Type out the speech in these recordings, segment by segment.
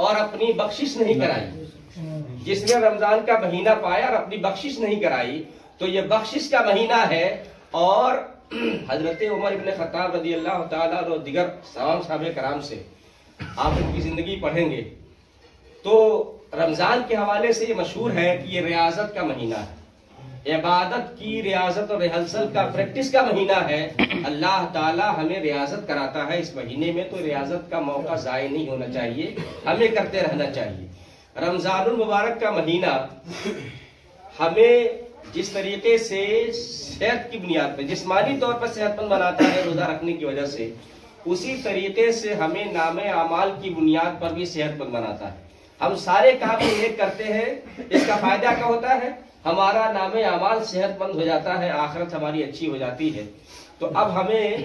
اور اپنی بخشش نہیں کرائی، جس نے رمضان کا مہینہ پایا اور اپنی بخشش نہیں کرائی تو یہ بخشش کا مہینہ ہے۔ اور حضرت عمر بن خطاب رضی اللہ تعالیٰ اور دیگر تمام صحابہ کرام سے آپ ان کی زندگی پڑھیں گے تو رمضان کے حوالے سے یہ مشہور ہے کہ یہ ریاضت کا مہینہ ہے، عبادت کی ریاضت اور ریہرسل کا پریکٹس کا مہینہ ہے۔ اللہ تعالی ہمیں ریاضت کراتا ہے اس مہینے میں، تو ریاضت کا موقع ضائع نہیں ہونا چاہیے، ہمیں کرتے رہنا چاہیے۔ رمضان المبارک کا مہینہ ہمیں جس طریقے سے صحت کی بنیاد پہ جسمانی طور پر صحت مند بناتا ہے روزہ رکھنے کی وجہ سے، اسی طریقے سے ہمیں نام اعمال کی بنیاد پر بھی صحت مند بناتا ہے۔ ہم سارے کام ایک کرتے ہیں، اس کا فائدہ کیا ہوتا ہے؟ ہمارا نام اعمال صحت مند ہو جاتا ہے، آخرت ہماری اچھی ہو جاتی ہے۔ تو اب ہمیں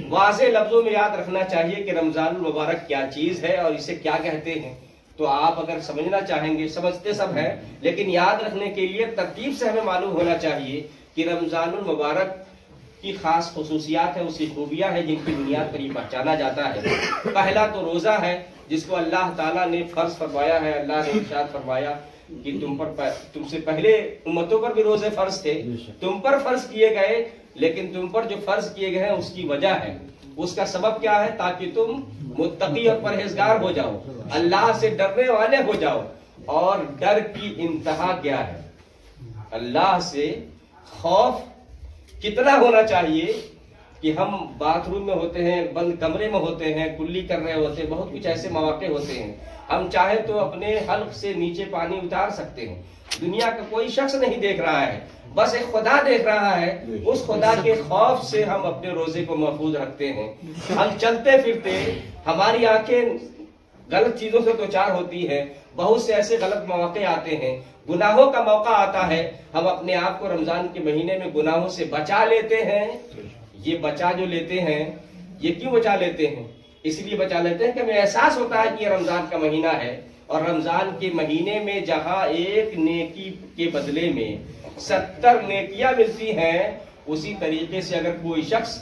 واضح لفظوں میں یاد رکھنا چاہیے کہ رمضان المبارک کیا چیز ہے اور اسے کیا کہتے ہیں۔ تو آپ اگر سمجھنا چاہیں گے، سمجھتے سب ہیں، لیکن یاد رکھنے کے لیے ترتیب سے ہمیں معلوم ہونا چاہیے کہ رمضان المبارک کی خاص خصوصیات ہیں، اس کی خوبیاں ہیں جن کی بنیاد پر یہ پہچانا جاتا ہے۔ پہلا تو روزہ ہے جس کو اللہ تعالیٰ نے فرض فرمایا ہے۔ اللہ نے ارشاد فرمایا کہ تم سے پہلے امتوں پر بھی روزے فرض تھے، تم پر فرض کیے گئے، لیکن تم پر جو فرض کیے گئے ہیں اس کی وجہ ہے، اس کا سبب کیا ہے؟ تاکہ تم متقی اور پرہیزگار ہو جاؤ، اللہ سے ڈرنے والے ہو جاؤ۔ اور ڈر کی انتہا کیا ہے؟ اللہ سے خوف کتنا ہونا چاہیے کہ ہم باتھ روم میں ہوتے ہیں، بند کمرے میں ہوتے ہیں، کلی کر رہے ہوتے ہیں، بہت کچھ ایسے مواقع ہوتے ہیں، ہم چاہے تو اپنے حلق سے نیچے پانی اتار سکتے ہیں، دنیا کا کوئی شخص نہیں دیکھ رہا ہے، بس ایک خدا دیکھ رہا ہے، اس خدا کے خوف سے ہم اپنے روزے کو محفوظ رکھتے ہیں۔ ہم چلتے پھرتے ہماری آنکھیں غلط چیزوں سے دوچار ہوتی ہے، بہت سے ایسے غلط مواقع آتے ہیں، گناہوں کا موقع آتا ہے، ہم اپنے آپ کو رمضان کے مہینے میں گناہوں سے بچا لیتے ہیں۔ یہ بچا جو لیتے ہیں، یہ کیوں بچا لیتے ہیں؟ اس لیے بچا لیتے ہیں کہ ہمیں احساس ہوتا ہے کہ یہ رمضان کا مہینہ ہے، اور رمضان کے مہینے میں جہاں ایک نیکی کے بدلے میں 70 نیکیاں ملتی ہیں، اسی طریقے سے اگر کوئی شخص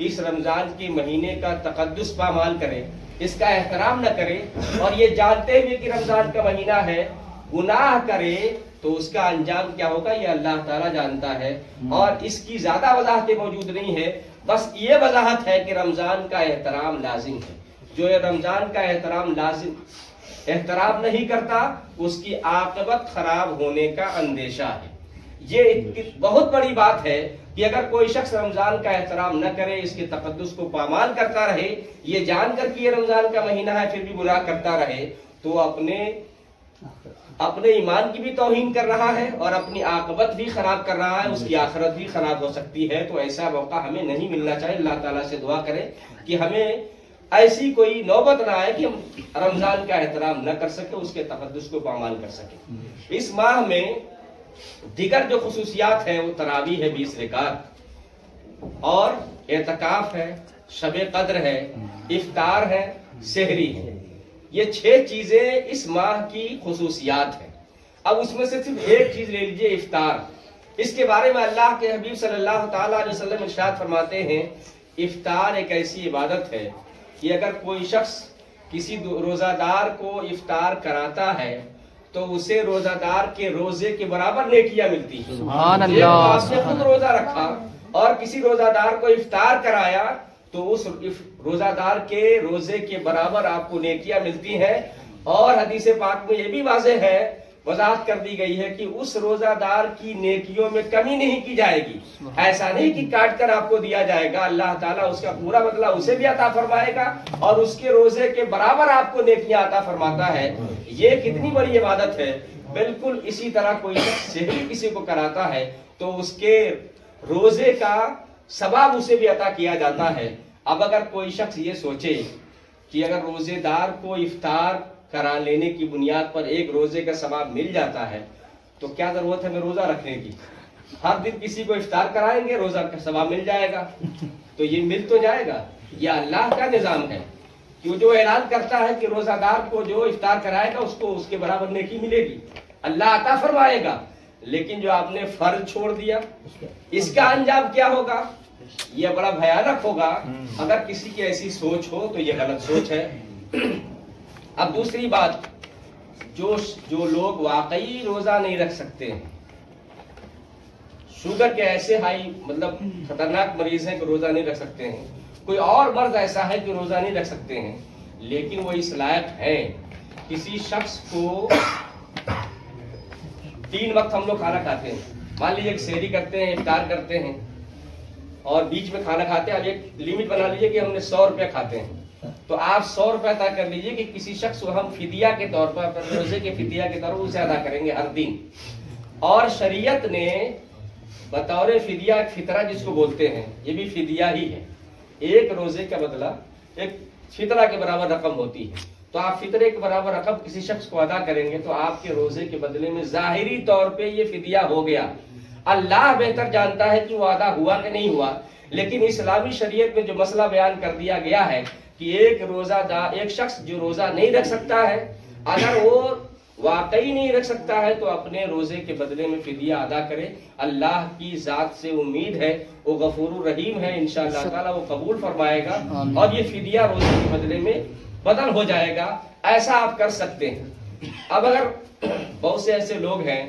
اس رمضان کے مہینے کا تقدس پامال کرے، اس کا احترام نہ کرے، اور یہ جانتے ہوئے کہ رمضان کا مہینہ ہے گناہ کرے، تو اس کا انجام کیا ہوگا یہ اللہ تعالیٰ جانتا ہے۔ اور اس کی زیادہ وضاحتیں موجود نہیں ہے، بس یہ وضاحت ہے کہ رمضان کا احترام لازم ہے۔ جو رمضان کا احترام نہیں کرتا، اس کی عاقبت خراب ہونے کا اندیشہ ہے۔ یہ بہت بڑی بات ہے کہ اگر کوئی شخص رمضان کا احترام نہ کرے، اس کے تقدس کو پامال کرتا رہے، یہ جان کر کہ یہ رمضان کا مہینہ ہے پھر بھی گناہ کرتا رہے، تو اپنے ایمان کی بھی توہین کر رہا ہے اور اپنی عاقبت بھی خراب کر رہا ہے، اس کی آخرت بھی خراب ہو سکتی ہے۔ تو ایسا موقع ہمیں نہیں ملنا چاہیے۔ اللہ تعالیٰ سے دعا کریں کہ ہمیں ایسی کوئی نوبت نہ آئے کہ ہم رمضان کا احترام نہ کر سکے، اس کے تقدس کو پامال کر سکے۔ اس ماہ میں دیگر جو خصوصیات ہیں وہ تراویح ہے 20 رکعت، اور اعتکاف ہے، شب قدر ہے، افطار ہے، سحری ہے۔ یہ 6 چیزیں اس ماہ کی خصوصیات ہیں۔ اب اس میں سے صرف ایک چیز لے لیجئے، افطار۔ اس کے بارے میں اللہ کے حبیب صلی اللہ تعالیٰ علیہ وسلم ارشاد فرماتے ہیں، افطار ایک ایسی عبادت ہے کہ اگر کوئی شخص کسی روزہ دار کو افطار کراتا ہے تو اسے روزہ دار کے روزے کے برابر نیکیاں ملتی ہیں۔ سبحان اللہ۔ آپ نے خود روزہ رکھا اور کسی روزہ دار کو افطار کرایا تو اس روزہ دار کے روزے کے برابر آپ کو نیکیاں ملتی ہیں۔ اور حدیث پاک میں یہ بھی واضح ہے، وضاحت کر دی گئی ہے کہ اس روزہ دار کی نیکیوں میں کمی نہیں کی جائے گی۔ ایسا نہیں کہ کاٹ کر آپ کو دیا جائے گا، اللہ تعالیٰ اس کا پورا بدلہ اسے بھی عطا فرمائے گا اور اس کے روزے کے برابر آپ کو نیکیاں عطا فرماتا ہے۔ یہ کتنی بڑی عبادت ہے۔ بالکل اسی طرح کوئی سحری کسی کو کراتا ہے تو اس کے روزے کا ثواب اسے بھی عطا کیا جاتا ہے۔ اب اگر کوئی شخص یہ سوچے کہ اگر روزے دار کو افطار کرا لینے کی بنیاد پر ایک روزے کا ثواب مل جاتا ہے تو کیا ضرورت ہے ہمیں روزہ رکھنے کی؟ ہر دن کسی کو افطار کرائیں گے، روزہ کا ثواب مل جائے گا، تو یہ مل تو جائے گا۔ یہ اللہ کا نظام ہے کہ جو اعلان کرتا ہے کہ روزہ دار کو جو افطار کرائے گا اس کو اس کے برابر نیکی ملے گی، اللہ عطا فرمائے گا۔ لیکن جو آپ نے فرض چھوڑ دیا، اس کا انجام کیا ہوگا؟ یہ بڑا بھیانک ہوگا۔ اگر کسی کی ایسی سوچ ہو تو یہ غلط سوچ ہے۔ اب دوسری بات، جو لوگ واقعی روزہ نہیں رکھ سکتے ہیں، شوگر کے ایسے ہائی مطلب خطرناک مریض ہیں کہ روزہ نہیں رکھ سکتے ہیں، کوئی اور مرض ایسا ہے کہ روزہ نہیں رکھ سکتے ہیں، لیکن وہ اس لائق ہے، کسی شخص کو 3 وقت ہم لوگ کھانا کھاتے ہیں، مان لیجیے ایک سحری کرتے ہیں، افطار کرتے ہیں اور بیچ میں کھانا کھاتے ہیں، اب ایک لمٹ بنا لیجیے کہ ہم نے 100 روپے کھاتے ہیں، تو آپ 100 روپے ادا کر لیجیے کہ کسی شخص کو ہم فدیہ کے طور پر، روزے کے فدیہ کے طور پر اسے ادا کریں گے ہر دن. اور شریعت نے بطور فدیہ فطرہ جس کو بولتے ہیں، یہ بھی فدیہ ہی ہے، ایک روزے کا بدلہ ایک فطرہ کے برابر رقم ہوتی ہے، تو آپ فطرے کے برابر رقم کسی شخص کو ادا کریں گے تو آپ کے روزے کے بدلے میں ظاہری طور پہ یہ فدیہ ہو گیا. اللہ بہتر جانتا ہے کہ وہ ادا ہوا کہ نہیں ہوا، لیکن اسلامی شریعت میں جو مسئلہ بیان کر دیا گیا ہے کہ ایک شخص جو روزہ نہیں رکھ سکتا ہے، اگر وہ واقعی نہیں رکھ سکتا ہے تو اپنے روزے کے بدلے میں فدیہ ادا کرے. اللہ کی ذات سے امید ہے، وہ غفور الرحیم ہے، انشاءاللہ تعالی وہ قبول فرمائے گا اور یہ فدیہ روزے کے بدلے میں بدل ہو جائے گا. ایسا آپ کر سکتے ہیں. اب اگر بہت سے ایسے لوگ ہیں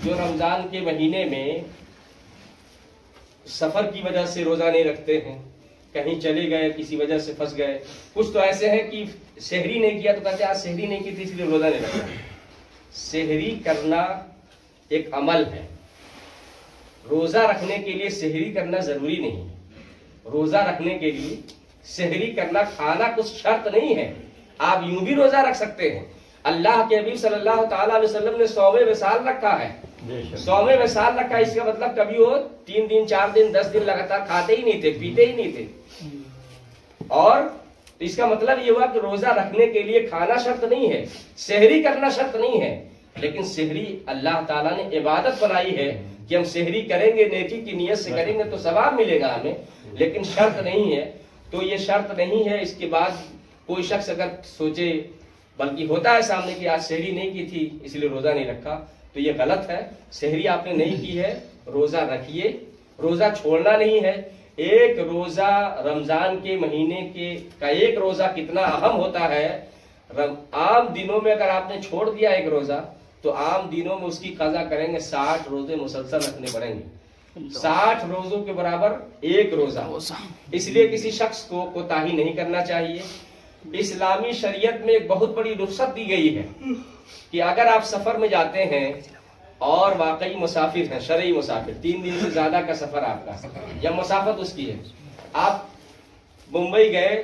جو رمضان کے مہینے میں سفر کی وجہ سے روزہ نہیں رکھتے ہیں، کہیں چلے گئے، کسی وجہ سے پھنس گئے، کچھ تو ایسے ہیں کہ سحری نہیں کیا تو کہتے ہیں آج سحری نہیں کی تھی اس لیے روزہ نہیں رکھا. سحری کرنا ایک عمل ہے، روزہ رکھنے کے لیے سحری کرنا ضروری نہیں. روزہ رکھنے کے لیے سحری کرنا، کھانا کچھ شرط نہیں ہے، آپ یوں بھی روزہ رکھ سکتے ہیں. اللہ کے حبیب صلی اللہ تعالیٰ علیہ وسلم نے 100 وصال رکھا ہے. 100 وصال رکھا، اس کا مطلب کبھی وہ 3 دن 4 دن 10 دن لگاتار کھاتے ہی نہیں تھے، پیتے ہی نہیں تھے. اور اس کا مطلب یہ ہوا کہ روزہ رکھنے کے لیے کھانا شرط نہیں ہے، سحری کرنا شرط نہیں ہے. لیکن سحری اللہ تعالیٰ نے عبادت بنائی ہے کہ ہم سحری کریں گے، نیکی کی نیت سے کریں گے تو ثواب ملے گا ہمیں، لیکن شرط نہیں ہے. تو یہ شرط نہیں ہے. اس کے بعد کوئی شخص اگر سوچے، بلکہ ہوتا ہے سامنے کہ آج سحری نہیں کی تھی اس لیے روزہ نہیں رکھا، تو یہ غلط ہے. سحری آپ نے نہیں کی ہے، روزہ رکھیے، روزہ چھوڑنا نہیں ہے. ایک روزہ رمضان کے مہینے کا ایک روزہ کتنا اہم ہوتا ہے. عام دنوں میں اگر آپ نے چھوڑ دیا ایک روزہ تو عام دنوں میں اس کی قضا کریں گے 60 روزے مسلسل رکھنے پڑیں گے. 60 روزوں کے برابر ایک روزہ. اس لیے کسی شخص کو کوتاہی نہیں کرنا چاہیے. اسلامی شریعت میں ایک بہت بڑی رخصت دی گئی ہے کہ اگر آپ سفر میں جاتے ہیں اور واقعی مسافر ہیں، شرعی مسافر، 3 دن سے زیادہ کا سفر آپ کا یا مسافت اس کی ہے، آپ ممبئی گئے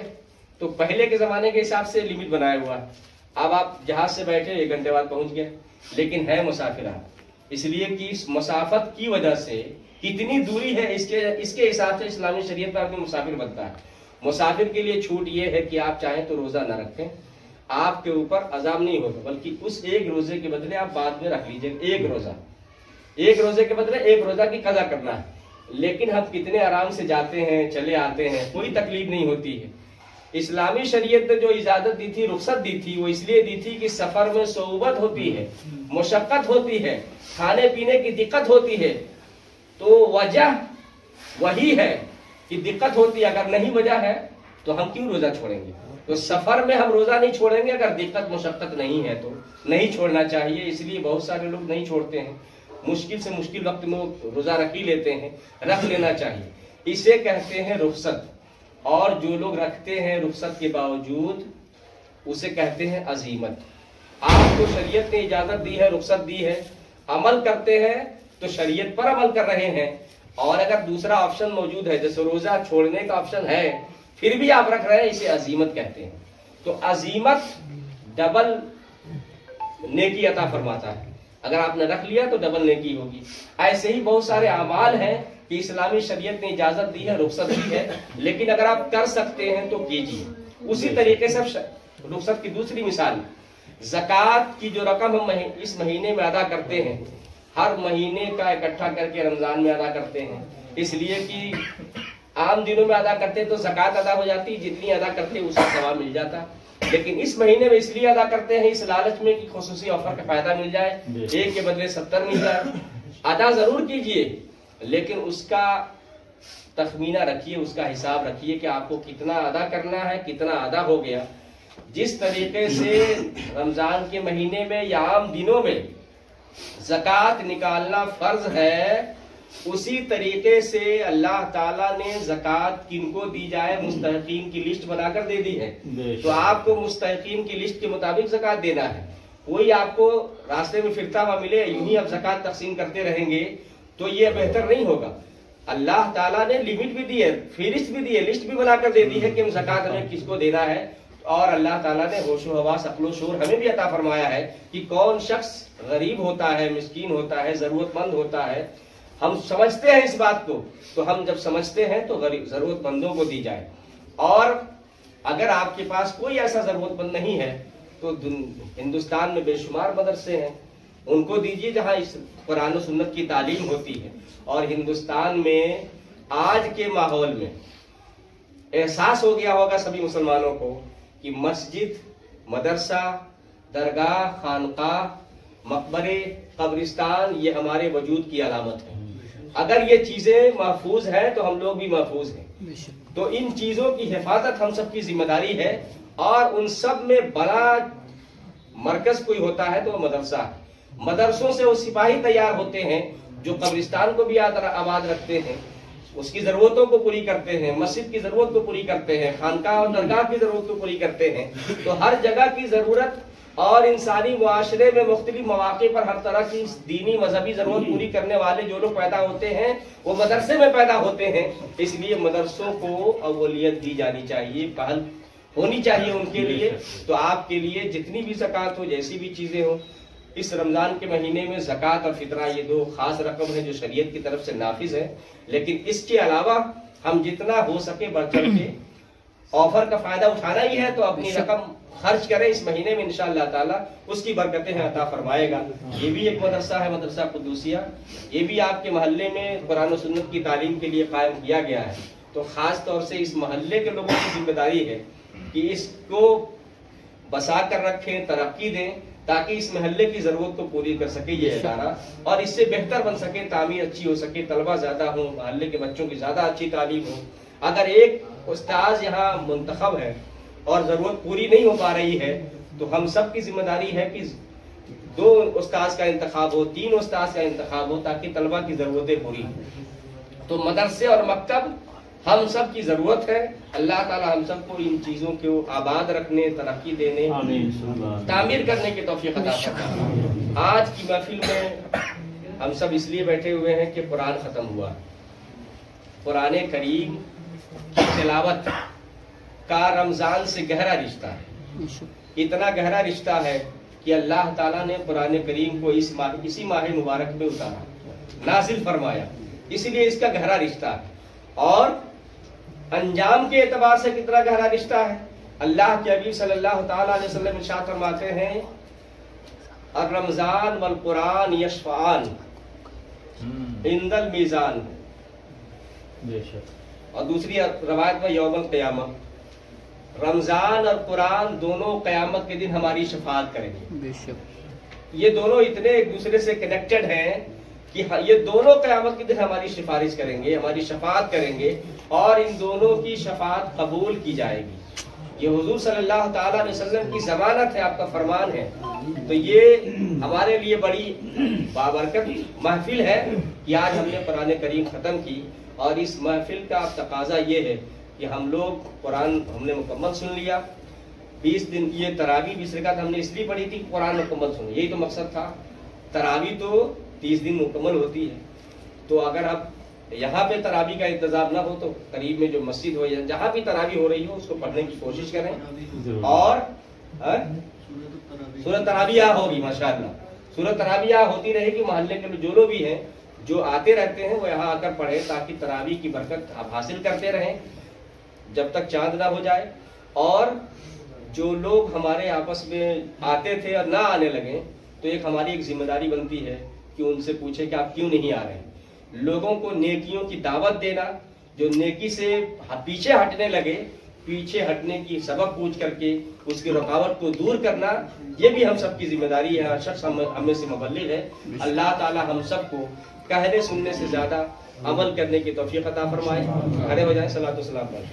تو پہلے کے زمانے کے حساب سے لمٹ بنایا ہوا ہے، اب آپ جہاز سے بیٹھے 1 گھنٹے بعد پہنچ گئے، لیکن ہے مسافر آپ، اس لیے کہ اس مسافت کی وجہ سے کتنی دوری ہے اس کے حساب سے اسلامی شریعت پر آدمی مسافر بنتا ہے. مسافر کے لیے چھوٹ یہ ہے کہ آپ چاہیں تو روزہ نہ رکھیں، آپ کے اوپر عذاب نہیں ہوگا، بلکہ اس ایک روزے کے بدلے آپ بعد میں رکھ لیجئے. ایک روزے کے بدلے ایک روزہ کی قضا کرنا ہے. لیکن ہم کتنے آرام سے جاتے ہیں، چلے آتے ہیں، کوئی تکلیف نہیں ہوتی ہے. اسلامی شریعت نے جو اجازت دی تھی، رخصت دی تھی، وہ اس لیے دی تھی کہ سفر میں صعوبت ہوتی ہے، مشقت ہوتی ہے، کھانے پینے کی دقت ہوتی ہے. تو وجہ وہی ہے کہ دقت ہوتی ہے. اگر نہیں وجہ ہے تو ہم کیوں روزہ چھوڑیں گے؟ تو سفر میں ہم روزہ نہیں چھوڑیں گے. اگر دقت مشقت نہیں ہے تو نہیں چھوڑنا چاہیے. اس لیے بہت سارے لوگ نہیں چھوڑتے ہیں، مشکل سے مشکل وقت میں روزہ رکھ ہی لیتے ہیں. رکھ لینا چاہیے، اسے کہتے ہیں رخصت. اور جو لوگ رکھتے ہیں رخصت کے باوجود، اسے کہتے ہیں عزیمت. آپ کو شریعت نے اجازت دی ہے، رخصت دی ہے، عمل کرتے ہیں تو شریعت پر عمل کر رہے ہیں. اور اگر دوسرا آپشن موجود ہے، جیسے روزہ چھوڑنے کا آپشن ہے، پھر بھی آپ رکھ رہے ہیں، اسے عزیمت کہتے ہیں. تو عزیمت ڈبل نیکی عطا فرماتا ہے. اگر آپ نے رکھ لیا تو ڈبل نیکی ہوگی. ایسے ہی بہت سارے اعمال ہیں کہ اسلامی شریعت نے اجازت دی ہے، رخصت دی ہے، لیکن اگر آپ کر سکتے ہیں تو کیجیے. اسی طریقے سے رخصت کی دوسری مثال، زکوٰۃ کی جو رقم ہم اس مہینے میں ادا کرتے ہیں، ہر مہینے کا اکٹھا کر کے رمضان میں ادا کرتے ہیں، اس لیے کہ عام دنوں میں ادا کرتے تو زکوٰۃ ادا ہو جاتی، جتنی ادا کرتے اس کا ثواب مل جاتا. لیکن اس مہینے میں اس لیے ادا کرتے ہیں اس لالچ میں کہ خصوصی آفر کا فائدہ مل جائے، 1 کے بدلے 70 مل جائے. ادا ضرور کیجئے، لیکن اس کا تخمینہ رکھیے، اس کا حساب رکھیے کہ آپ کو کتنا ادا کرنا ہے، کتنا ادا ہو گیا. جس طریقے سے رمضان کے مہینے میں یا عام دنوں میں زکوٰۃ نکالنا فرض ہے، اسی طریقے سے اللہ تعالیٰ نے زکوٰۃ کن کو دی جائے مستحقین کی لسٹ بنا کر دے دی ہے. تو آپ کو مستحقین کی لسٹ کے مطابق زکوٰۃ دینا ہے. کوئی آپ کو راستے میں پھرتا ہوا ملے، یوں ہی آپ زکوٰۃ تقسیم کرتے رہیں گے تو یہ بہتر نہیں ہوگا. اللہ تعالیٰ نے لمٹ بھی دی ہے، فہرست بھی دی ہے، لسٹ بھی بنا کر دے دی ہے کہ زکوٰۃ ہمیں کس کو دینا ہے. اور اللہ تعالیٰ نے ہوش و حواس عقل و شعور ہمیں بھی عطا فرمایا ہے کہ کون شخص غریب ہوتا ہے، مسکین ہوتا ہے، ضرورت مند ہوتا ہے. ہم سمجھتے ہیں اس بات کو، تو ہم جب سمجھتے ہیں تو ضرورت مندوں کو دی جائے. اور اگر آپ کے پاس کوئی ایسا ضرورت مند نہیں ہے تو ہندوستان میں بے شمار مدرسے ہیں، ان کو دیجیے جہاں اس قرآن و سنت کی تعلیم ہوتی ہے. اور ہندوستان میں آج کے ماحول میں احساس ہو گیا ہوگا سبھی مسلمانوں کو کہ مسجد، مدرسہ، درگاہ، خانقاہ، مقبرے، قبرستان یہ ہمارے وجود کی علامت ہے. اگر یہ چیزیں محفوظ ہیں تو ہم لوگ بھی محفوظ ہیں. تو ان چیزوں کی حفاظت ہم سب کی ذمہ داری ہے. اور ان سب میں بڑا مرکز کوئی ہوتا ہے تو وہ مدرسہ ہے. مدرسوں سے وہ سپاہی تیار ہوتے ہیں جو قبرستان کو بھی آباد رکھتے ہیں، اس کی ضرورتوں کو پوری کرتے ہیں، مسجد کی ضرورت کو پوری کرتے ہیں، خانقاہ اور درگاہ کی ضرورت کو پوری کرتے ہیں. تو ہر جگہ کی ضرورت اور انسانی معاشرے میں مختلف مواقع پر ہر طرح کی دینی مذہبی ضرورت پوری کرنے والے جو لوگ پیدا ہوتے ہیں وہ مدرسے میں پیدا ہوتے ہیں. اس لیے مدرسوں کو اولویت دی جانی چاہیے، پہل ہونی چاہیے ان کے لیے. تو آپ کے لیے جتنی بھی زکوٰۃ ہو، جیسی بھی چیزیں ہوں، اس رمضان کے مہینے میں زکوٰۃ اور فطرہ یہ دو خاص رقم ہے جو شریعت کی طرف سے نافذ ہے. لیکن اس کے علاوہ ہم جتنا ہو سکے بڑھ چڑھ کے آفر کا فائدہ اٹھانا ہی ہے تو اپنی رقم خرچ کریں اس مہینے میں، انشاءاللہ تعالیٰ اس کی برکتیں عطا فرمائے گا. یہ بھی ایک مدرسہ ہے، مدرسہ قدوسیہ. یہ بھی آپ کے محلے میں قرآن و سنت کی تعلیم کے لیے قائم کیا گیا ہے. تو خاص طور سے اس محلے کے لوگوں کی ذمہ داری ہے کہ اس کو بسا کر رکھیں، ترقی دیں، تاکہ اس محلے کی ضرورت کو پوری کر سکے یہ ادارہ اور اس سے بہتر بن سکے، تعمیر اچھی ہو سکے، طلبہ زیادہ ہوں، محلے کے بچوں کی زیادہ اچھی تعلیم ہو. اگر ایک استاذ یہاں منتخب ہے اور ضرورت پوری نہیں ہو پا رہی ہے تو ہم سب کی ذمہ داری ہے کہ 2 استاذ کا انتخاب ہو، 3 استاذ کا انتخاب ہو، تاکہ طلبہ کی ضرورتیں پوری ہوں. تو مدرسے اور مکتب ہم سب کی ضرورت ہے. اللہ تعالی ہم سب کو ان چیزوں کو آباد رکھنے، ترقی دینے، تعمیر کرنے کی توفیق عطا فرمائے. آج کی محفل میں ہم سب اس لیے بیٹھے ہوئے ہیں کہ قرآن ختم ہوا. قرآن کریم کی تلاوت کا رمضان سے گہرا رشتہ ہے. اتنا گہرا رشتہ ہے کہ اللہ تعالیٰ نے قرآن کریم کو اسی ماہ مبارک میں اتارا، نازل فرمایا. اس لیے اس کا گہرا رشتہ ہے. اور انجام کے اعتبار سے کتنا گہرا رشتہ ہے. اللہ کے حبیب صلی اللہ تعالیٰ علیہ وسلم ارشاد فرماتے ہیں الرمضان والقرآن یشفعان عند المیزان. اور دوسری روایت میں یوم القیامہ، رمضان اور قرآن دونوں قیامت کے دن ہماری شفاعت کریں گے. یہ دونوں اتنے ایک دوسرے سے کنیکٹڈ ہیں کہ یہ دونوں قیامت کے دن ہماری سفارش کریں گے، ہماری شفاعت کریں گے، اور ان دونوں کی شفاعت قبول کی جائے گی. یہ حضور صلی اللہ تعالیٰ علیہ وسلم کی ضمانت ہے، آپ کا فرمان ہے. تو یہ ہمارے لیے بڑی بابرکت محفل ہے کہ آج ہم نے قرآن کریم ختم کی. اور اس محفل کا تقاضا یہ ہے کہ ہم لوگ قرآن ہم نے مکمل سن لیا. 20 دن کی یہ تراویح 20 رکعت ہم نے اس لیے پڑھی تھی کہ قرآن مکمل سن، یہی تو مقصد تھا. تراویح تو 30 دن مکمل ہوتی ہے. تو اگر اب یہاں پہ تراویح کا انتظام نہ ہو تو قریب میں جو مسجد ہو یا جہاں بھی تراویح ہو رہی ہو اس کو پڑھنے کی کوشش کریں. اور سورۃ تراویح ہوگی ماشاءاللہ، سورۃ تراویح ہوتی رہے گی. محلے کے جو لوگ بھی ہیں جو آتے رہتے ہیں وہ یہاں آ کر پڑھیں تاکہ تراویح کی برکت آپ حاصل کرتے رہیں جب تک چاند نہ ہو جائے. اور جو لوگ ہمارے آپس میں آتے تھے اور نہ آنے لگے تو ہماری ایک ذمہ داری بنتی ہے کہ ان سے پوچھیں کہ آپ کیوں نہیں آ رہے ہیں. لوگوں کو نیکیوں کی دعوت دینا، جو نیکی سے پیچھے ہٹنے لگے پیچھے ہٹنے کی سبب پوچھ کر کے اس کی رکاوٹ کو دور کرنا، یہ بھی ہم سب کی ذمہ داری ہے. ہر شخص ہم میں سے مبلغ ہے. اللہ تعالی ہم سب کو کہنے سننے سے زیادہ عمل کرنے کی توفیق عطا فرمائے. کھڑے ہو جائیں، صلاۃ و سلام علیہ.